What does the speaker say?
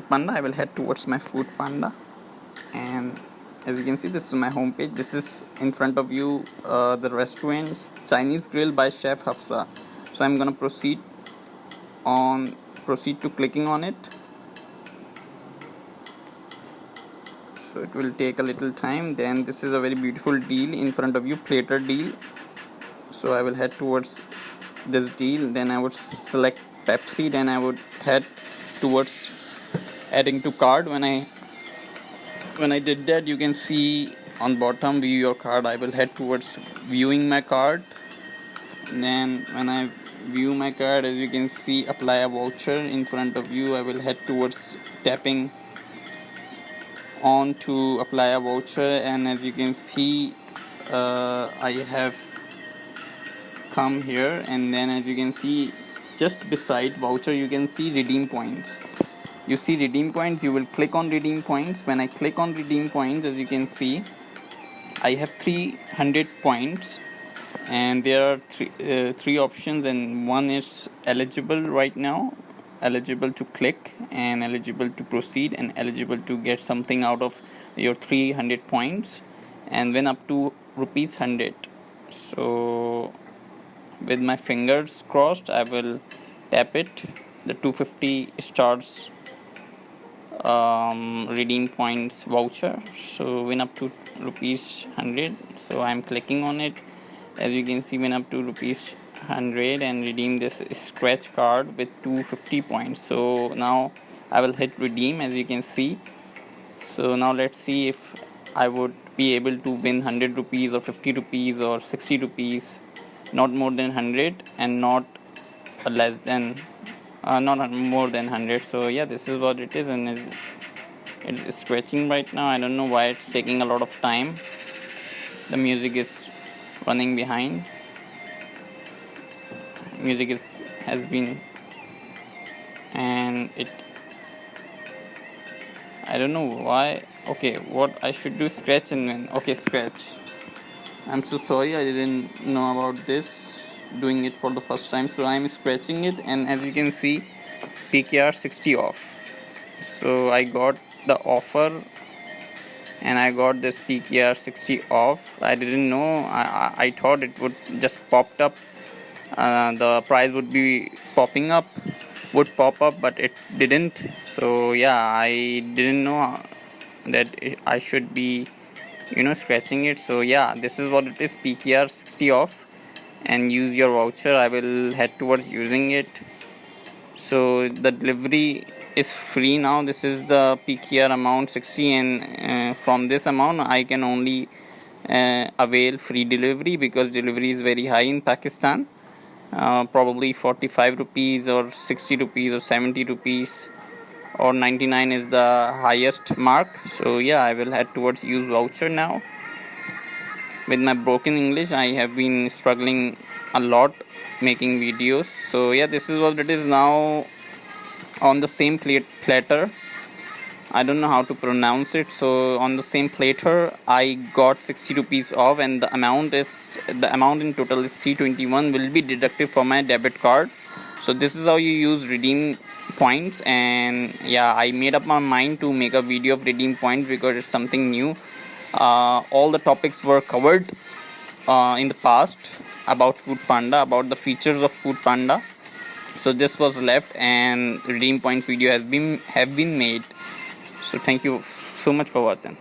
Panda. I will head towards my food panda, and as you can see, this is my homepage. This is in front of you, the restaurant Chinese Grill by Chef Hafsa. So I'm gonna proceed to clicking on it. So it will take a little time. Then this is a very beautiful deal in front of you, platter deal. So I will head towards this deal. Then I would select Pepsi. Then I would head towards adding to cart. When I did that, you can see on bottom view your card. I will head towards viewing my card. Then when I view my card, as you can see, apply a voucher in front of you. I will head towards tapping on to apply a voucher, and as you can see, I have come here, and then as you can see, just beside voucher you can see redeem points. You see redeem points, you will click on redeem points. When I click on redeem points, as you can see, I have 300 points, and there are three options, and one is eligible right now, eligible to click, and eligible to proceed, and eligible to get something out of your 300 points, and win up to rupees 100. So with my fingers crossed, I will tap it, the 250 stars redeem points voucher, so win up to rupees 100. So I'm clicking on it. As you can see, win up to rupees 100 and redeem this scratch card with 250 points. So now I will hit redeem, as you can see. So now let's see if I would be able to win 100 rupees or 50 rupees or 60 rupees, not more than 100 and not less than not more than 100. So yeah, this is what it is, and it's scratching right now. I don't know why it's taking a lot of time. The music is running behind. Music has been, and I don't know why. Okay, what I should do, scratch and win. Okay, scratch. I'm so sorry, I didn't know about this, doing it for the first time. So I'm scratching it, and as you can see, PKR 60 off. So I got the offer, and I got this PKR 60 off. I didn't know. I thought it would just popped up. The price would pop up, but it didn't. So yeah, I didn't know that I should be scratching it. So yeah, this is what it is, PKR 60 off, and use your voucher. I will head towards using it. So the delivery is free now. This is the PKR amount 60, and from this amount I can only avail free delivery, because delivery is very high in Pakistan. Probably 45 rupees or 60 rupees or 70 rupees or 99 is the highest mark. So yeah, I will head towards use voucher now. With my broken English, I have been struggling a lot making videos. So yeah, this is what it is now. On the same platter, I don't know how to pronounce it. So on the same platter, I got 60 rupees off, and the amount in total is 321, will be deducted from my debit card. So this is how you use redeem points. And yeah, I made up my mind to make a video of redeem points because it's something new. All the topics were covered in the past about food panda, about the features of food panda. So this was left, and redeem points video have been made. So thank you so much for watching.